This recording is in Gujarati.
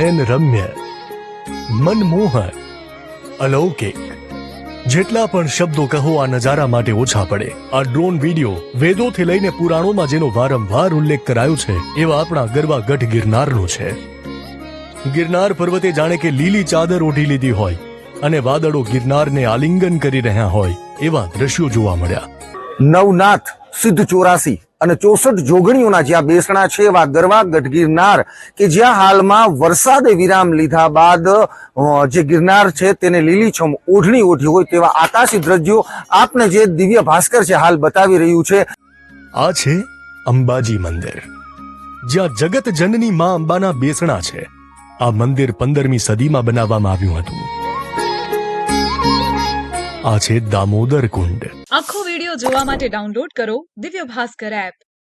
નયન રમ્ય, મનમોહક, અલૌકિક, જેટલા પણ શબ્દો કહો આ નજારા માટે ઓછા પડે. આ ડ્રોન વિડીયો વેદોથી લઈને પુરાણોમાં જેનો વારંવાર ઉલ્લેખ કરાયો છે એવા આપણા ગરવા ગઢ ગિરનારનો છે. ગિરનાર પર્વતે જાણે કે લીલી ચાદર ઓઢી લીધી હોય અને વાદળો ગિરનારને આલિંગન કરી રહ્યા હોય એવા દ્રશ્યો જોવા મળ્યા. નવનાથ, સિદ્ધ 84 અને 64 જોગણીઓના જ્યાં બેસણા છે એવા ગરવા ગઢ ગિરનાર કે જ્યાં હાલમાં વરસાદે વિરામ લીધા બાદ જે ગિરનાર છે તેને લીલીછમ ઓઢણી ઓઢી હોય તેવા આકાશી દ્રશ્યો આપને જે દિવ્ય ભાસ્કર છે હાલ બતાવી રહ્યું છે. આ છે અંબાજી મંદિર, જ્યાં જગત જનની માં અંબાના બેસણા છે. આ મંદિર 15મી સદીમાં બનાવવામાં આવ્યું હતું. આ છે દામોદર કુંડ. આખો વિડિયો જોવા માટે ડાઉનલોડ કરો દિવ્ય ભાસ્કર એપ.